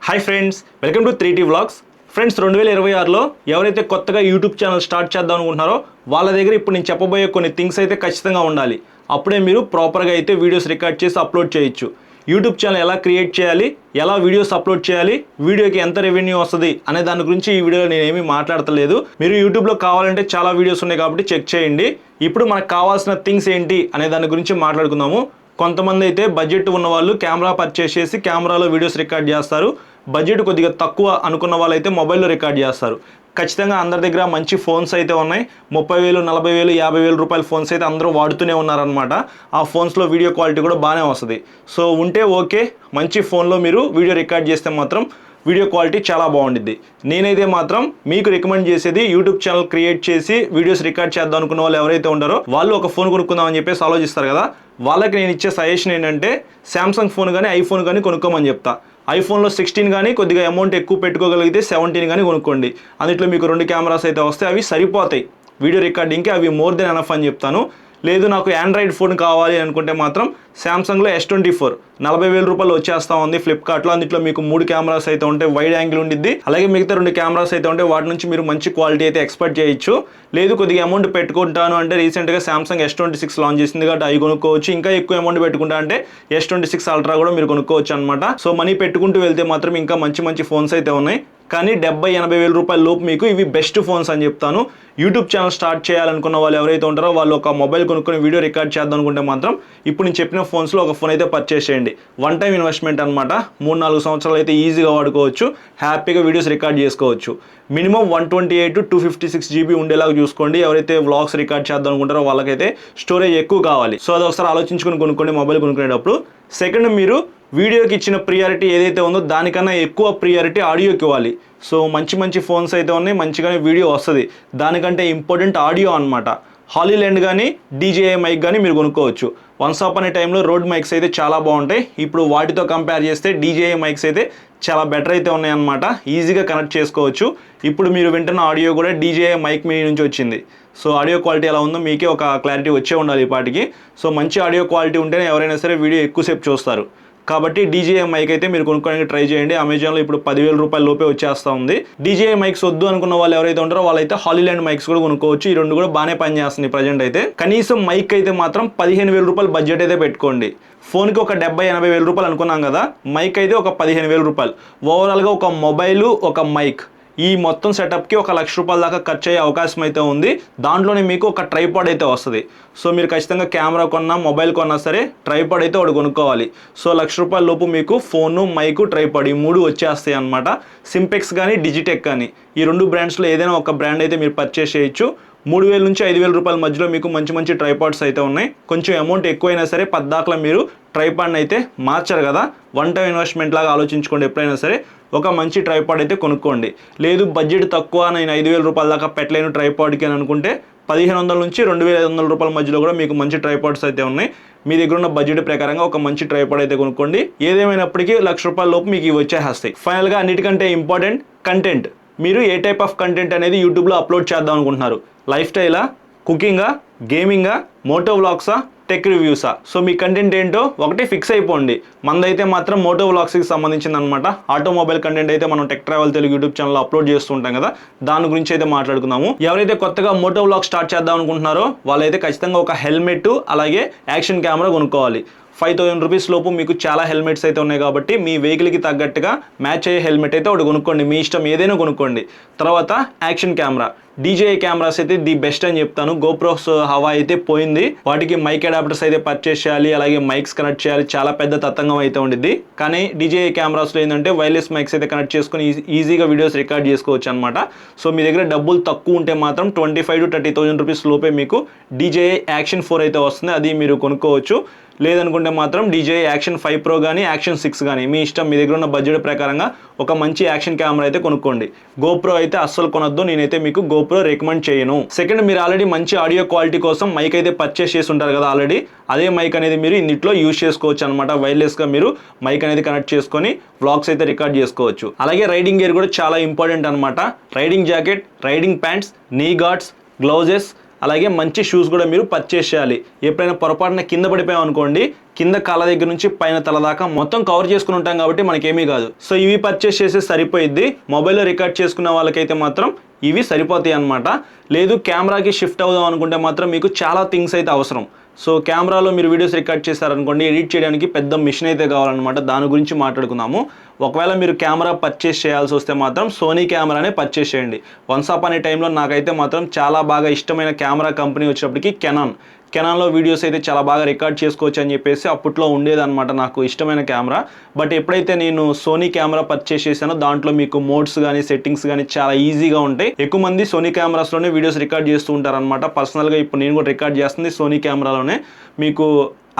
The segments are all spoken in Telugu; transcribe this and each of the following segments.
Hi friends, welcome to 3T vlogs. Friends, 2026లో ఎవరైతే కొత్తగా యూట్యూబ్ ఛానల్ స్టార్ట్ చేద్దాం అనుకుంటున్నారో వాళ్ళ దగ్గర ఇప్పుడు నేను చెప్పబోయే కొన్ని థింగ్స్ అయితే ఖచ్చితంగా ఉండాలి. అప్పుడే మీరు ప్రాపర్గా అయితే వీడియోస్ రికార్డ్ చేసి అప్లోడ్ చేయొచ్చు. యూట్యూబ్ ఛానల్ ఎలా క్రియేట్ చేయాలి, ఎలా వీడియోస్ అప్లోడ్ చేయాలి, వీడియోకి ఎంత రెవెన్యూ వస్తుంది అనే దాని గురించి ఈ వీడియోలో నేనేమీ మాట్లాడతలేదు. మీరు యూట్యూబ్లో కావాలంటే చాలా వీడియోస్ ఉన్నాయి కాబట్టి చెక్ చేయండి. ఇప్పుడు మనకు కావాల్సిన థింగ్స్ ఏంటి అనే దాని గురించి మాట్లాడుకుందాము. కొంతమంది అయితే బడ్జెట్ ఉన్న వాళ్ళు కెమెరా పర్చేస్ చేసి కెమెరాలో వీడియోస్ రికార్డ్ చేస్తారు. బడ్జెట్ కొద్దిగా తక్కువ అనుకున్న వాళ్ళు అయితే మొబైల్లో రికార్డ్ చేస్తారు. ఖచ్చితంగా అందరి దగ్గర మంచి ఫోన్స్ అయితే ఉన్నాయి. 30,000, 40,000, 50,000 రూపాయల ఫోన్స్ అయితే అందరూ వాడుతూనే ఉన్నారనమాట. ఆ ఫోన్స్లో వీడియో క్వాలిటీ కూడా బాగానే వస్తుంది. సో ఉంటే ఓకే, మంచి ఫోన్లో మీరు వీడియో రికార్డ్ చేస్తే మాత్రం వీడియో క్వాలిటీ చాలా బాగుంటుంది. నేనైతే మాత్రం మీకు రికమెండ్ చేసేది యూట్యూబ్ ఛానల్ క్రియేట్ చేసి వీడియోస్ రికార్డ్ చేద్దాం అనుకున్న వాళ్ళు ఎవరైతే ఉంటారో వాళ్ళు ఒక ఫోన్ కొనుక్కుందామని చెప్పేసి ఆలోచిస్తారు కదా, వాళ్ళకి నేను ఇచ్చే సజెషన్ ఏంటంటే శాంసంగ్ ఫోన్ కానీ ఐఫోన్ కానీ కొనుక్కోమని చెప్తా. ఐఫోన్లో 16 కానీ కొద్దిగా అమౌంట్ ఎక్కువ పెట్టుకోగలిగితే 17 కానీ కొనుక్కోండి. అందులో మీకు 2 కెమెరాస్ అయితే వస్తాయి, అవి సరిపోతాయి వీడియో రికార్డింగ్కి, అవి మోర్ దెన్ ఎనఫ్ అని చెప్తాను. లేదు నాకు ఆండ్రాయిడ్ ఫోన్ కావాలి అనుకుంటే మాత్రం శాంసంగ్లో S24 40,000 రూపాయలు వచ్చేస్తా ఉంది ఫ్లిప్కార్ట్లో. అందులో మీకు 3 కెమెరాస్ అయితే ఉంటాయి, వైడ్ యాంగిల్ ఉండిద్ది. అలాగే మిగతా 2 కెమెరాస్ అయితే ఉంటాయి, వాటి నుంచి మీరు మంచి క్వాలిటీ అయితే ఎక్స్పెక్ట్ చేయొచ్చు. లేదు కొద్దిగా అమౌంట్ పెట్టుకుంటాను అంటే రీసెంట్గా శాంసంగ్ S26 లాంచ్ చేసింది కాబట్టి అవి కొనుక్కోవచ్చు. ఇంకా ఎక్కువ అమౌంట్ పెట్టుకుంటా అంటే S26 అల్ట్రా కూడా మీరు కొనుక్కోవచ్చు అనమాట. సో మనీ పెట్టుకుంటూ వెళ్తే మాత్రం ఇంకా మంచి మంచి ఫోన్స్ అయితే ఉన్నాయి. కానీ 70,000-80,000 రూపాయల లోపు మీకు ఇవి బెస్ట్ ఫోన్స్ అని చెప్తాను. యూట్యూబ్ ఛానల్ స్టార్ట్ చేయాలనుకున్న వాళ్ళు ఎవరైతే ఉంటారో వాళ్ళు ఒక మొబైల్ కొనుక్కొని వీడియో రికార్డ్ చేద్దాం అనుకుంటే మాత్రం ఇప్పుడు నేను చెప్పిన ఫోన్స్లో ఒక ఫోన్ అయితే పర్చేస్ చేయండి. వన్ టైం ఇన్వెస్ట్మెంట్ అనమాట. 3-4 సంవత్సరాలు అయితే ఈజీగా వాడుకోవచ్చు, హ్యాపీగా వీడియోస్ రికార్డ్ చేసుకోవచ్చు. మినిమం 128 to 256 GB ఉండేలాగా చూసుకోండి. ఎవరైతే వ్లాగ్స్ రికార్డ్ చేద్దాం అనుకుంటారో వాళ్ళకైతే స్టోరేజ్ ఎక్కువ కావాలి. సో అది ఒకసారి ఆలోచించుకొని కొనుక్కోండి మొబైల్ కొనుక్కునేటప్పుడు. సెకండ్, మీరు వీడియోకి ఇచ్చిన ప్రియారిటీ ఏదైతే ఉందో దానికన్నా ఎక్కువ ప్రియారిటీ ఆడియోకి ఇవ్వాలి. సో మంచి మంచి ఫోన్స్ అయితే ఉన్నాయి, మంచిగానే వీడియో వస్తుంది. దానికంటే ఇంపార్టెంట్ ఆడియో అనమాట. హాలీలాండ్ కానీ DJI మైక్ కానీ మీరు కొనుక్కోవచ్చు. వన్స్ అపాన్ ఏ టైంలో రోడ్ మైక్స్ అయితే చాలా బాగుంటాయి. ఇప్పుడు వాటితో కంపేర్ చేస్తే DJI మైక్స్ అయితే చాలా బెటర్ అయితే ఉన్నాయన్నమాట. ఈజీగా కనెక్ట్ చేసుకోవచ్చు. ఇప్పుడు మీరు వింటున్న ఆడియో కూడా DJI మైక్ మీ నుంచి వచ్చింది. సో ఆడియో క్వాలిటీ ఎలా ఉందో మీకే ఒక క్లారిటీ వచ్చే ఉండాలి ఈ పాటికి. సో మంచి ఆడియో క్వాలిటీ ఉంటేనే ఎవరైనా సరే వీడియో ఎక్కువసేపు చూస్తారు. కాబట్టి DJI మైక్ అయితే మీరు కొనుక్కోడానికి ట్రై చేయండి. అమెజాన్లో ఇప్పుడు 10,000 రూపాయల లోపే వచ్చేస్తూ ఉంది. DJI మైక్స్ వద్దు అనుకున్న వాళ్ళు ఎవరైతే ఉంటారో వాళ్ళైతే హాలీలాండ్ మైక్స్ కూడా కొనుక్కోవచ్చు. ఈ 2 కూడా బాగానే పనిచేస్తుంది ప్రజెంట్ అయితే. కనీసం మైక్ అయితే మాత్రం 15,000 రూపాయలు బడ్జెట్ అయితే పెట్టుకోండి. ఫోన్కి ఒక 70,000-80,000 రూపాయలు అనుకున్నాం కదా, మైక్ అయితే ఒక 15,000 రూపాయలు. ఓవరాల్గా ఒక మొబైలు, ఒక మైక్, ఈ మొత్తం సెటప్కి 1,00,000 రూపాయల దాకా ఖర్చు అయ్యే అవకాశం అయితే ఉంది. దాంట్లోనే మీకు ఒక ట్రైపాడ్ అయితే వస్తుంది. సో మీరు ఖచ్చితంగా కెమెరా కొన్నా మొబైల్ కొన్నా సరే ట్రైపాడ్ అయితే ఒకటి కొనుక్కోవాలి. సో 1,00,000 రూపాయల లోపు మీకు ఫోను, మైకు, ట్రైపాడ్ ఈ 3 వచ్చేస్తాయి అనమాట. సింపెక్స్ కానీ డిజిటెక్ కానీ ఈ 2 బ్రాండ్స్లో ఏదైనా ఒక బ్రాండ్ అయితే మీరు పర్చేస్ చేయొచ్చు. 3,000 నుంచి 5,000 రూపాయల మధ్యలో మీకు మంచి మంచి ట్రైపాడ్స్ అయితే ఉన్నాయి. కొంచెం అమౌంట్ ఎక్కువైనా సరే పద్దాకలా మీరు ట్రైపాడ్ని అయితే మార్చారు కదా, వన్ టైం ఇన్వెస్ట్మెంట్ లాగా ఆలోచించుకోండి. ఎప్పుడైనా సరే ఒక మంచి ట్రైపాడ్ అయితే కొనుక్కోండి. లేదు బడ్జెట్ తక్కువ, నేను 5,000 రూపాయల దాకా పెట్టలేను ట్రైపాడ్కి అని అనుకుంటే 1,500 నుంచి 2,500 రూపాయల మధ్యలో కూడా మీకు మంచి ట్రైపాడ్స్ అయితే ఉన్నాయి. మీ దగ్గర ఉన్న బడ్జెట్ ప్రకారంగా ఒక మంచి ట్రైపాడ్ అయితే కొనుక్కోండి. ఏదేమైనప్పటికీ 1,00,000 రూపాయల లోపు మీకు ఇవి వచ్చేస్తాయి. ఫైనల్గా అన్నిటికంటే ఇంపార్టెంట్ కంటెంట్. మీరు ఏ టైప్ ఆఫ్ కంటెంట్ అనేది యూట్యూబ్లో అప్లోడ్ చేద్దాం అనుకుంటున్నారు? లైఫ్ స్టైలా, కుకింగా, గేమింగా, మోటో వ్లాగ్సా, టెక్ రివ్యూసా? సో మీ కంటెంట్ ఏంటో ఒకటి ఫిక్స్ అయిపోండి. మనదైతే మాత్రం మోటో వ్లాగ్స్కి సంబంధించింది అనమాట. ఆటోమొబైల్ కంటెంట్ అయితే మనం టెక్ ట్రావెల్ తెలుగు యూట్యూబ్ ఛానల్లో అప్లోడ్ చేస్తూ ఉంటాం కదా, దాని గురించి అయితే మాట్లాడుకుందాము. ఎవరైతే కొత్తగా మోటో వ్లాగ్ స్టార్ట్ చేద్దాం అనుకుంటున్నారో వాళ్ళైతే ఖచ్చితంగా ఒక హెల్మెట్ అలాగే యాక్షన్ కెమెరా కొనుక్కోవాలి. 5,000 రూపీస్ లోపు మీకు చాలా హెల్మెట్స్ అయితే ఉన్నాయి కాబట్టి మీ వెహికల్కి తగ్గట్టుగా మ్యాచ్ అయ్యే హెల్మెట్ అయితే ఒకటి కొనుక్కోండి. మీ ఇష్టం ఏదైనా కొనుక్కోండి. తర్వాత యాక్షన్ కెమెరా, DJI కెమెరాస్ అయితే ది బెస్ట్ అని చెప్తాను. గోప్రోస్ హవా అయితే పోయింది. వాటికి మైక్ అడాప్టర్స్ అయితే పర్చేస్ చేయాలి, అలాగే మైక్స్ కనెక్ట్ చేయాలి, చాలా పెద్ద తతంగం అయితే ఉండిద్ది. కానీ DJI కెమెరాస్లో ఏంటంటే వైర్లెస్ మైక్స్ అయితే కనెక్ట్ చేసుకొని ఈజీగా వీడియోస్ రికార్డ్ చేసుకోవచ్చు అనమాట. సో మీ దగ్గర డబ్బులు తక్కువ ఉంటే మాత్రం 25,000 to 30,000 రూపీస్ లోపే మీకు DJI యాక్షన్ 4 అయితే వస్తుంది, అది మీరు కొనుక్కోవచ్చు. లేదనుకుంటే మాత్రం DJI యాక్షన్ 5 Pro కానీ యాక్షన్ 6 కానీ మీ ఇష్టం. మీ దగ్గర ఉన్న బడ్జెట్ ప్రకారంగా ఒక మంచి యాక్షన్ కెమెరా అయితే కొనుక్కోండి. గోప్రో అయితే అస్సలు కొనొద్దు, నేనైతే మీకు గోప్రో రికమెండ్ చేయను. సెకండ్, మీరు ఆల్రెడీ మంచి ఆడియో క్వాలిటీ కోసం మైక్ అయితే పర్చేస్ చేసి ఉంటారు కదా ఆల్రెడీ, అదే మైక్ అనేది మీరు ఇందులో యూజ్ చేసుకోవచ్చు అనమాట. వైర్లెస్గా మీరు మైక్ అనేది కనెక్ట్ చేసుకొని వ్లాగ్స్ అయితే రికార్డ్ చేసుకోవచ్చు. అలాగే రైడింగ్ గేర్ కూడా చాలా ఇంపార్టెంట్ అనమాట. రైడింగ్ జాకెట్, రైడింగ్ ప్యాంట్స్, నీ గార్డ్స్, గ్లౌజెస్, అలాగే మంచి షూస్ కూడా మీరు పర్చేస్ చేయాలి. ఎప్పుడైనా పొరపాటున కింద పడిపోయాం అనుకోండి, కింద కాళ్ళ దగ్గర నుంచి పైన తల దాకా మొత్తం కవర్ చేసుకుని ఉంటాం కాబట్టి మనకేమీ కాదు. సో ఇవి పర్చేస్ చేస్తే సరిపోయిద్ది. మొబైల్లో రికార్డ్ చేసుకున్న వాళ్ళకైతే మాత్రం ఇవి సరిపోతాయి అన్నమాట. లేదు కెమెరాకి షిఫ్ట్ అవుదాం అనుకుంటే మాత్రం మీకు చాలా థింగ్స్ అయితే అవసరం. సో కెమెరాలో మీరు వీడియోస్ రికార్డ్ చేశారనుకోండి, ఎడిట్ చేయడానికి పెద్ద మిషన్ అయితే కావాలన్నమాట. దాని గురించి మాట్లాడుకుందాము. ఒకవేళ మీరు కెమెరా పర్చేస్ చేయాల్సి వస్తే మాత్రం సోనీ కెమెరానే పర్చేస్ చేయండి. వన్స్ అపాన్ ఏ టైంలో నాకైతే మాత్రం చాలా బాగా ఇష్టమైన కెమెరా కంపెనీ వచ్చేటప్పటికి కెనాన్లో వీడియోస్ అయితే చాలా బాగా రికార్డ్ చేసుకోవచ్చు అని చెప్పేసి అప్పట్లో ఉండేదన్నమాట నాకు ఇష్టమైన కెమెరా. బట్ ఎప్పుడైతే నేను సోనీ కెమెరా పర్చేస్ చేశానో దాంట్లో మీకు మోడ్స్ కానీ సెట్టింగ్స్ కానీ చాలా ఈజీగా ఉంటాయి. ఎక్కువ మంది సోనీ కెమెరాస్లోనే వీడియోస్ రికార్డ్ చేస్తూ ఉంటారనమాట. పర్సనల్గా ఇప్పుడు నేను కూడా రికార్డ్ చేస్తుంది సోనీ కెమెరాలోనే. మీకు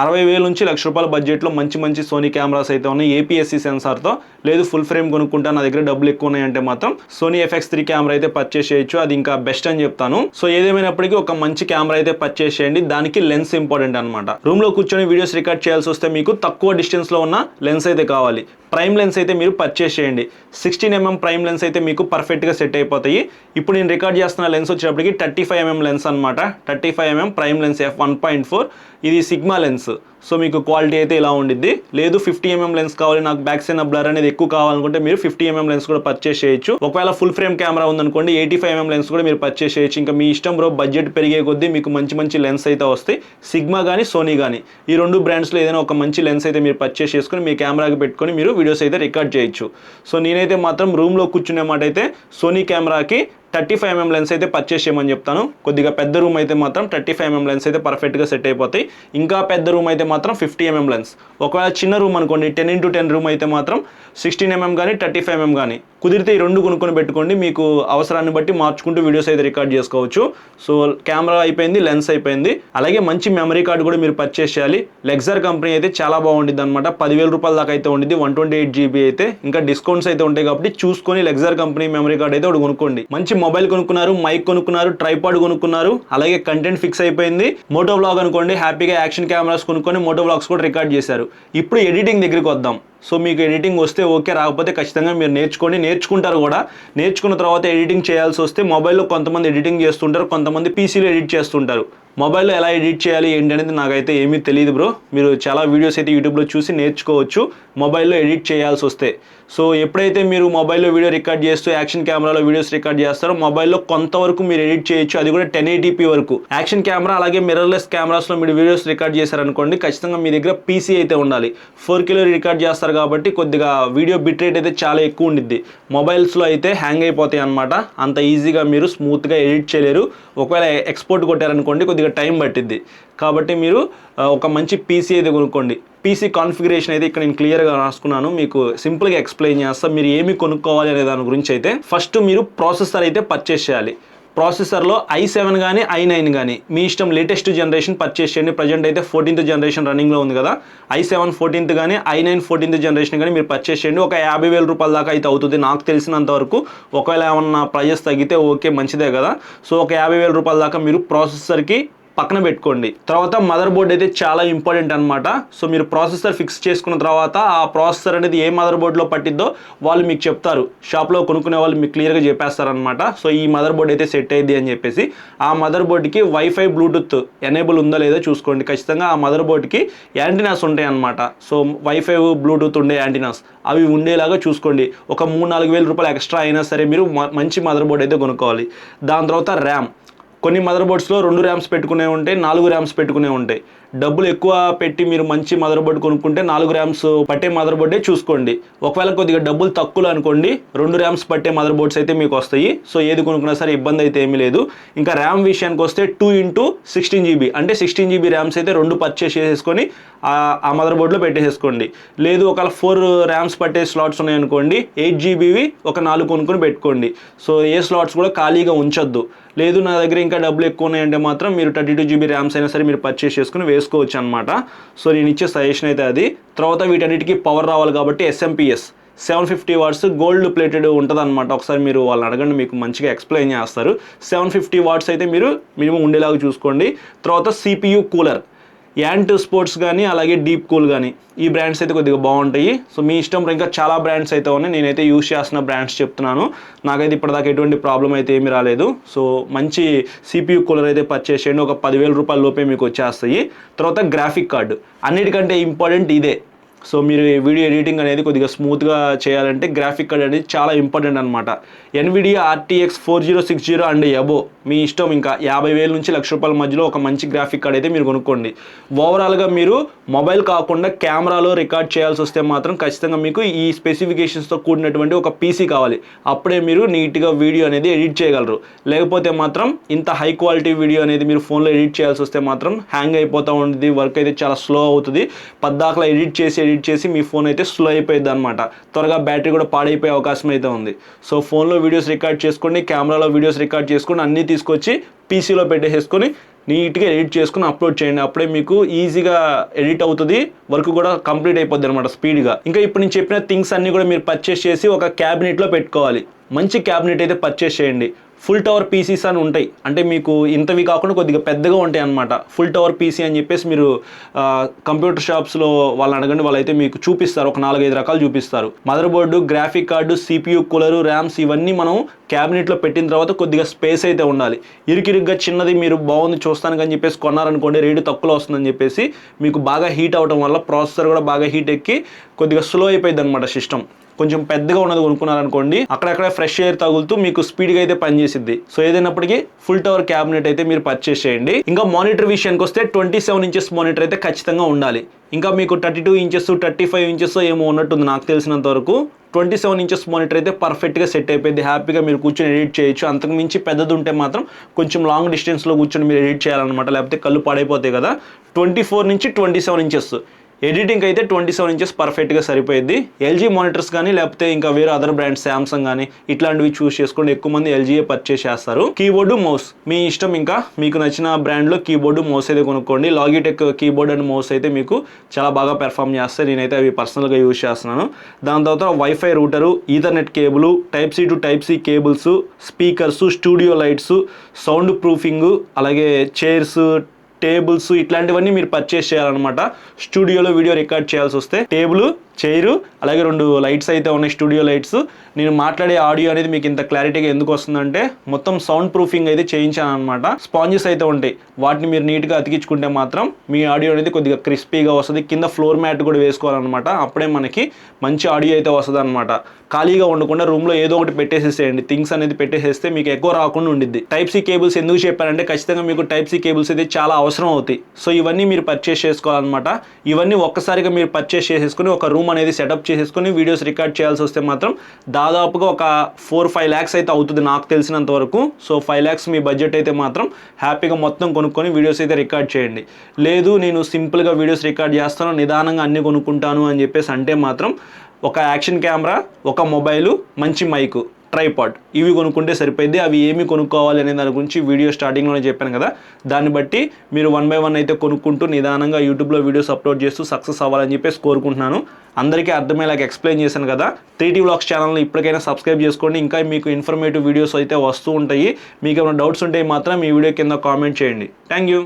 60,000 నుంచి ₹1,00,000 బడ్జెట్లో మంచి సోనీ కెమెరాస్ అయితే ఉన్నాయి APS-C సెన్సార్తో. లేదు ఫుల్ ఫ్రేమ్ కొనుక్కుంటా నా దగ్గర డబ్బులు ఎక్కువ ఉన్నాయంటే మాత్రం సోనీ FX3 కెమెరా అయితే పర్చేస్ చేయొచ్చు. అది ఇంకా బెస్ట్ అని చెప్తాను. సో ఏదేమైనప్పటికీ ఒక మంచి కెమెరా అయితే పర్చేస్ చేయండి. దానికి లెన్స్ ఇంపార్టెంట్ అనమాట. రూమ్లో కూర్చొని వీడియోస్ రికార్డ్ చేయాల్సి వస్తే మీకు తక్కువ డిస్టెన్స్లో ఉన్న లెన్స్ అయితే కావాలి. ప్రైమ్ లెన్స్ అయితే మీరు పర్చేస్ చేయండి. 16mm ప్రైమ్ లెన్స్ అయితే మీకు పర్ఫెక్ట్గా సెట్ అయిపోతాయి. ఇప్పుడు నేను రికార్డ్ చేస్తున్న లెన్స్ వచ్చేటప్పటికి 35mm లెన్స్ అనమాట. 35mm prime lens f1.4. ఇది సిగ్మా లెన్స్. సో మీకు క్వాలిటీ అయితే ఇలా ఉండిద్ది. లేదు 50mm లెన్స్ కావాలి, నాకు బ్యాక్ సైడ్ బ్లర్ అనేది ఎక్కువ కావాలనుకుంటే మీరు 50mm లెన్స్ కూడా పర్చేస్ చేయొచ్చు. ఒకవేళ ఫుల్ ఫ్రేమ్ కెమెరా ఉందనుకోండి 85mm లెన్స్ కూడా మీరు పర్చేస్ చేయొచ్చు. ఇంకా మీ ఇష్టం బ్రో. బడ్జెట్ పెరిగే కొద్దీ మీకు మంచి లెన్స్ అయితే వస్తాయి. సిగ్మా కానీ సోనీ కానీ ఈ రెండు బ్రాండ్స్లో ఏదైనా ఒక మంచి లెన్స్ అయితే మీరు పర్చేస్ చేసుకుని మీ కెమెరాకి పెట్టుకొని మీరు వీడియోస్ అయితే రికార్డ్ చేయొచ్చు. సో నేనైతే మాత్రం రూమ్లో కూర్చునే మాట అయితే సోనీ కెమెరాకి 35mm లెన్స్ అయితే పర్చేస్ చేయమని చెప్తాను. కొద్దిగా పెద్ద రూమ్ అయితే మాత్రం 35mm లెన్స్ అయితే పర్ఫెక్ట్గా సెట్ అయిపోతాయి. ఇంకా పెద్ద రూమ్ అయితే మాత్రం 50mm లెన్స్. ఒకవేళ చిన్న రూమ్ అనుకోండి 10x10 రూమ్ అయితే మాత్రం 16mm కానీ 35mm కానీ కుదిరితే ఈ రెండు కొనుక్కొని పెట్టుకోండి. మీకు అవసరాన్ని బట్టి మార్చుకుంటూ వీడియోస్ అయితే రికార్డ్ చేసుకోవచ్చు. సో కెమెరా అయిపోయింది, లెన్స్ అయిపోయింది. అలాగే మంచి మెమరీ కార్డు కూడా మీరు పర్చేస్ చేయాలి. లెక్సర్ కంపెనీ అయితే చాలా బాగుంటుంది అనమాట. ₹10,000 దాకా అయితే ఉండిద్ది. 128GB అయితే. ఇంకా డిస్కౌంట్స్ అయితే ఉంటాయి కాబట్టి చూసుకొని లెక్సర్ కంపెనీ మెమరీ కార్డు అయితే ఒకటి కొనుక్కోండి. మంచి మొబైల్ కొనుక్కున్నారు, మైక్ కొనుక్కున్నారు, ట్రైపాడ్ కొనుక్కున్నారు, అలాగే కంటెంట్ ఫిక్స్ అయిపోయింది. మోటో వ్లాగ్ అనుకోండి, హ్యాపీగా యాక్షన్ కెమెరాస్ కొనుక్కొని మోటో వ్లాగ్స్ కూడా రికార్డ్ చేశారు. ఇప్పుడు ఎడిటింగ్ దగ్గరికి వద్దాం. సో మీకు ఎడిటింగ్ వస్తే ఓకే, రాకపోతే ఖచ్చితంగా మీరు నేర్చుకుంటారు కూడా. నేర్చుకున్న తర్వాత ఎడిటింగ్ చేయాల్సి వస్తే మొబైల్లో కొంతమంది ఎడిటింగ్ చేస్తుంటారు, కొంతమంది పీసీలో ఎడిట్ చేస్తుంటారు. మొబైల్లో ఎలా ఎడిట్ చేయాలి ఏంటి అనేది నాకైతే ఏమీ తెలియదు బ్రో. మీరు చాలా వీడియోస్ అయితే యూట్యూబ్లో చూసి నేర్చుకోవచ్చు మొబైల్లో ఎడిట్ చేయాల్సి వస్తే. సో ఎప్పుడైతే మీరు మొబైల్లో వీడియో రికార్డ్ చేస్తూ యాక్షన్ కెమెరాలో వీడియోస్ రికార్డ్ చేస్తారో మొబైల్లో కొంతవరకు మీరు ఎడిట్ చేయొచ్చు. అది కూడా 1080p వరకు. యాక్షన్ కెమెరా అలాగే మిర్రర్లెస్ కెమెరాస్లో మీరు వీడియోస్ రికార్డ్ చేశారనుకోండి, ఖచ్చితంగా మీ దగ్గర పీసీ అయితే ఉండాలి. 4K రికార్డ్ చేస్తారు కాబట్టి కొద్దిగా వీడియో బిట్ రేట్ అయితే చాలా ఎక్కువ ఉండిద్ది. మొబైల్స్లో అయితే హ్యాంగ్ అయిపోతాయి అనమాట. అంత ఈజీగా మీరు స్మూత్గా ఎడిట్ చేయలేరు. ఒకవేళ ఎక్స్పోర్ట్ కొట్టారనుకోండి కొద్దిగా టైం పట్టిద్ది. కాబట్టి మీరు ఒక మంచి పీసీ అయితే కొనుక్కోండి. పీసీ కాన్ఫిగరేషన్ అయితే ఇక్కడ నేను క్లియర్గా రాసుకున్నాను, మీకు సింపుల్గా ఎక్స్ప్లెయిన్ చేస్తాను మీరు ఏమి కొనుక్కోవాలి అనే దాని గురించి. అయితే ఫస్ట్ మీరు ప్రాసెసర్ అయితే పర్చేస్ చేయాలి. ప్రాసెసర్లో i7 కానీ i9 కానీ మీ ఇష్టం, లేటెస్ట్ జనరేషన్ పర్చేస్ చేయండి. ప్రజెంట్ అయితే 14th జనరేషన్ రన్నింగ్లో ఉంది కదా. i7 14th కానీ i9 14th జనరేషన్ కానీ మీరు పర్చేస్ చేయండి. ఒక ₹50,000 దాకా అయితే అవుతుంది నాకు తెలిసినంత వరకు. ఒకవేళ ఏమన్నా ప్రైజెస్ తగ్గితే ఓకే, మంచిదే కదా. సో ఒక ₹50,000 దాకా మీరు ప్రాసెసర్కి పక్కన పెట్టుకోండి. తర్వాత మదర్ బోర్డ్ అయితే చాలా ఇంపార్టెంట్ అనమాట. సో మీరు ప్రాసెసర్ ఫిక్స్ చేసుకున్న తర్వాత ఆ ప్రాసెసర్ అనేది ఏ మదర్ బోర్డ్లో పట్టిద్దో వాళ్ళు మీకు చెప్తారు. షాప్లో కొనుక్కునే వాళ్ళు మీకు క్లియర్గా చెప్పేస్తారనమాట. సో ఈ మదర్ బోర్డ్ అయితే సెట్ అయ్యింది అని చెప్పేసి. ఆ మదర్ బోర్డ్కి వైఫై బ్లూటూత్ ఎనేబుల్ ఉందో లేదో చూసుకోండి. ఖచ్చితంగా ఆ మదర్ బోర్డ్కి యాంటీనాస్ ఉంటాయి అనమాట. సో వైఫై బ్లూటూత్ ఉండే యాంటీనాస్ అవి ఉండేలాగా చూసుకోండి. ఒక ₹3,000-4,000 ఎక్స్ట్రా అయినా సరే మీరు మంచి మదర్ బోర్డ్ అయితే కొనుక్కోవాలి. దాని తర్వాత ర్యామ్. కొన్ని మదర్ బోర్డ్స్లో 2 ర్యామ్స్ పెట్టుకునే ఉంటాయి, 4 ర్యామ్స్ పెట్టుకునే ఉంటాయి. డబ్బులు ఎక్కువ పెట్టి మీరు మంచి మదర్ బోర్డ్ కొనుక్కుంటే 4 ర్యామ్స్ పట్టే మదర్ బోర్డే చూసుకోండి. ఒకవేళ కొద్దిగా డబ్బులు తక్కువలో అనుకోండి 2 ర్యామ్స్ పట్టే మదర్ బోర్డ్స్ అయితే మీకు వస్తాయి. సో ఏది కొనుక్కున్నా సరే ఇబ్బంది అయితే ఏమీ లేదు. ఇంకా ర్యామ్ విషయానికి వస్తే 2x16GB అంటే 16GB ర్యామ్స్ అయితే 2 పర్చేస్ చేసేసుకొని ఆ మదర్ బోర్డ్లో పెట్టేసుకోండి. లేదు ఒకవేళ 4 ర్యామ్స్ పట్టే స్లాట్స్ ఉన్నాయనుకోండి 8GBవి ఒక 4 కొనుక్కొని పెట్టుకోండి. సో ఏ స్లాట్స్ కూడా ఖాళీగా ఉంచొద్దు. లేదు నా దగ్గర ఇంకా డబ్బులు ఎక్కువ ఉన్నాయంటే మాత్రం మీరు 32GB ర్యామ్స్ అయినా సరే మీరు పర్చేస్ చేసుకుని వేసుకోవచ్చు అనమాట. సో నేను ఇచ్చే సజెషన్ అయితే అది. తర్వాత వీటన్నిటికీ పవర్ రావాలి కాబట్టి SMPS 750 వాట్స్ గోల్డ్ ప్లేటెడ్ ఉంటుంది అనమాట. ఒకసారి మీరు వాళ్ళని అడగండి, మీకు మంచిగా ఎక్స్ప్లెయిన్ చేస్తారు. 750 వాట్స్ అయితే మీరు మినిమం ఉండేలాగా చూసుకోండి. తర్వాత CPU కూలర్. యాంట్ స్పోర్ట్స్ కానీ అలాగే డీప్ కూల్ కానీ ఈ బ్రాండ్స్ అయితే కొద్దిగా బాగుంటాయి. సో మీ ఇష్టం, ఇంకా చాలా బ్రాండ్స్ అయితే ఉన్నాయి. నేనైతే యూజ్ చేస్తున్న బ్రాండ్స్ చెప్తున్నాను. నాకైతే ఇప్పటిదాకా ఎటువంటి ప్రాబ్లం అయితే ఏమీ రాలేదు. సో మంచి CPU కూలర్ అయితే పర్చేస్ చేయండి. ఒక 10,000 రూపాయల లోపే మీకు వచ్చేస్తాయి. తర్వాత గ్రాఫిక్ కార్డు, అన్నిటికంటే ఇంపార్టెంట్ ఇదే. సో మీరు వీడియో ఎడిటింగ్ అనేది కొద్దిగా స్మూత్గా చేయాలంటే గ్రాఫిక్ కార్డ్ అనేది చాలా ఇంపార్టెంట్ అనమాట. NVIDIA RTX 4060 అండ్ అబో మీ ఇష్టం. ఇంకా 50,000 నుంచి ₹1,00,000 మధ్యలో ఒక మంచి గ్రాఫిక్ కార్డ్ అయితే మీరు కొనుక్కోండి. ఓవరాల్గా మీరు మొబైల్ కాకుండా కెమెరాలో రికార్డ్ చేయాల్సి వస్తే మాత్రం ఖచ్చితంగా మీకు ఈ స్పెసిఫికేషన్స్తో కూడినటువంటి ఒక PC కావాలి. అప్పుడే మీరు నీట్గా వీడియో అనేది ఎడిట్ చేయగలరు. లేకపోతే మాత్రం ఇంత హై క్వాలిటీ వీడియో అనేది మీరు ఫోన్లో ఎడిట్ చేయాల్సి వస్తే మాత్రం హ్యాంగ్ అయిపోతూ ఉంటుంది. వర్క్ అయితే చాలా స్లో అవుతుంది. పద్దాకలా ఎడిట్ చేసి మీ ఫోన్ అయితే స్లో అయిపోయింది అనమాట. త్వరగా బ్యాటరీ కూడా పాడైపోయే అవకాశం అయితే ఉంది. సో ఫోన్లో వీడియోస్ రికార్డ్ చేసుకోండి, కెమెరాలో వీడియోస్ రికార్డ్ చేసుకోండి, అన్నీ తీసుకొచ్చి PCలో పెట్టేసుకొని నీట్గా ఎడిట్ చేసుకుని అప్లోడ్ చేయండి. అప్పుడే మీకు ఈజీగా ఎడిట్ అవుతుంది, వర్క్ కూడా కంప్లీట్ అయిపోద్ది అనమాట స్పీడ్గా. ఇంకా ఇప్పుడు నేను చెప్పిన థింగ్స్ అన్నీ కూడా మీరు పర్చేస్ చేసి ఒక క్యాబినెట్లో పెట్టుకోవాలి. మంచి క్యాబినెట్ అయితే పర్చేస్ చేయండి. ఫుల్ టవర్ PCs అని ఉంటాయి, అంటే మీకు ఇంతవి కాకుండా కొద్దిగా పెద్దగా ఉంటాయి అనమాట. ఫుల్ టవర్ PC అని చెప్పేసి మీరు కంప్యూటర్ షాప్స్లో వాళ్ళని అడగండి, వాళ్ళైతే మీకు చూపిస్తారు. ఒక 4-5 రకాలు చూపిస్తారు. Mother board, graphic card, CPU cooler, rams ఇవన్నీ మనం క్యాబినెట్లో పెట్టిన తర్వాత కొద్దిగా స్పేస్ అయితే ఉండాలి. ఇరుకిరుగ్గా చిన్నది మీరు బాగుంది చూస్తానికి అని చెప్పేసి కొన్నారనుకోండి, రేటు తక్కువలో వస్తుందని చెప్పేసి మీకు బాగా హీట్ అవడం వల్ల ప్రాసెసర్ కూడా బాగా హీట్ ఎక్కి కొద్దిగా స్లో అయిపోయింది అనమాట సిస్టమ్. కొంచెం పెద్దగా ఉన్నది కొనుక్కున్నారనుకోండి, అక్కడక్కడ ఫ్రెష్ ఎయిర్ తగులుతూ మీకు స్పీడ్గా అయితే పనిచేసిద్ది. సో ఏదైనప్పటికీ ఫుల్ టవర్ క్యాబినెట్ అయితే మీరు పర్చేస్ చేయండి. ఇంకా మానిటర్ విషయానికి వస్తే 27 ఇంచెస్ మానిటర్ అయితే ఖచ్చితంగా ఉండాలి. ఇంకా మీకు 32 ఇంచెస్ 35 ఇంచెస్ ఏమో ఉన్నట్టుంది నాకు తెలిసినంత వరకు. 27 ఇంచెస్ మానిటర్ అయితే పర్ఫెక్ట్గా సెట్ అయిపోయింది. హ్యాపీగా మీరు కూర్చొని ఎడిట్ చేయొచ్చు. అంతకు మించి పెద్దది ఉంటే మాత్రం కొంచెం లాంగ్ డిస్టెన్స్లో కూర్చొని మీరు ఎడిట్ చేయాలన్నమాట, లేకపోతే కళ్ళు పాడైపోతాయి కదా. 24 నుంచి 27 ఇంచెస్ ఎడిటింగ్ అయితే 27 ఇంచెస్ పర్ఫెక్ట్గా సరిపోయింది. LG మానిటర్స్ కానీ లేకపోతే ఇంకా వేరే అదర్ బ్రాండ్స్ శాంసంగ్ కానీ ఇట్లాంటివి చూస్ చేసుకోండి. ఎక్కువ మంది LGయే పర్చేస్ చేస్తారు. కీబోర్డు, మౌస్ మీ ఇష్టం. ఇంకా మీకు నచ్చిన బ్రాండ్లో కీబోర్డు, మౌస్ అయితే కొనుక్కోండి. లాగిటెక్ కీబోర్డ్ అండ్ మౌస్ అయితే మీకు చాలా బాగా పెర్ఫామ్ చేస్తాయి. నేనైతే అవి పర్సనల్గా యూజ్ చేస్తున్నాను. దాని తర్వాత wifi router, ethernet cable, Type-C to Type-C cables, speakers, studio lights, sound proofing, అలాగే చైర్స్, టేబుల్స్ ఇట్లాంటివన్నీ మీరు పర్చేస్ చేయాలన్నమాట. స్టూడియోలో వీడియో రికార్డ్ చేయాల్సి వస్తే టేబుల్, చైరు, అలాగే 2 లైట్స్ అయితే ఉన్నాయి, స్టూడియో లైట్స్. నేను మాట్లాడే ఆడియో అనేది మీకు ఇంత క్లారిటీగా ఎందుకు వస్తుందంటే మొత్తం సౌండ్ ప్రూఫింగ్ అయితే చేయించాను అనమాట. స్పాంజెస్ అయితే ఉంటాయి, వాటిని మీరు నీట్గా అతికించుకుంటే మాత్రం మీ ఆడియో అనేది కొద్దిగా క్రిస్పీగా వస్తుంది. కింద ఫ్లోర్ మ్యాట్ కూడా వేసుకోవాలన్నమాట, అప్పుడే మనకి మంచి ఆడియో అయితే వస్తుంది అనమాట. ఖాళీగా ఉండకుండా రూమ్లో ఏదో ఒకటి పెట్టేసేసేయండి, థింగ్స్ అనేది పెట్టేసేస్తే మీకు ఎక్కువ రాకుండా ఉండిద్ది. Type-C కేబుల్స్ ఎందుకు చెప్పారంటే ఖచ్చితంగా మీకు Type-C కేబుల్స్ అయితే చాలా అవసరం అవుతాయి. సో ఇవన్నీ మీరు పర్చేస్ చేసుకోవాలన్నమాట. ఇవన్నీ ఒక్కసారిగా మీరు పర్చేస్ చేసేసుకుని ఒక రూమ్ అనేది సెటప్ చేసేసుకుని వీడియోస్ రికార్డ్ చేయాల్సి వస్తే మాత్రం దాదాపుగా ఒక 4-5 lakhs అయితే అవుతుంది నాకు తెలిసినంత వరకు. సో 5 lakhs మీ బడ్జెట్ అయితే మాత్రం హ్యాపీగా మొత్తం కొనుక్కొని వీడియోస్ అయితే రికార్డ్ చేయండి. లేదు నేను సింపుల్గా వీడియోస్ రికార్డ్ చేస్తాను, నిదానంగా అన్నీ కొనుక్కుంటాను అని చెప్పేసి అంటే మాత్రం ఒక యాక్షన్ కెమెరా, ఒక మొబైలు, మంచి మైకు, ట్రైపాడ్ ఇవి కొనుక్కుంటే సరిపోయింది. అవి ఏమి కొనుక్కోవాలి అనే దాని గురించి వీడియో స్టార్టింగ్లోనే చెప్పాను కదా. దాన్ని బట్టి మీరు 1 by 1 అయితే కొనుక్కుంటూ నిదానంగా యూట్యూబ్లో వీడియోస్ అప్లోడ్ చేస్తూ సక్సెస్ అవ్వాలని చెప్పేసి కోరుకుంటున్నాను. అందరికీ అర్థమయ్యేలాగా ఎక్స్ప్లెయిన్ చేశాను కదా. 3T Vlogs ఛానల్ని ఇప్పటికైనా సబ్స్క్రైబ్ చేసుకోండి. ఇంకా మీకు ఇన్ఫర్మేటివ్ వీడియోస్ అయితే వస్తూ ఉంటాయి. మీకు ఏమైనా డౌట్స్ ఉంటే మాత్రం ఈ వీడియో కింద కామెంట్ చేయండి. Thank you.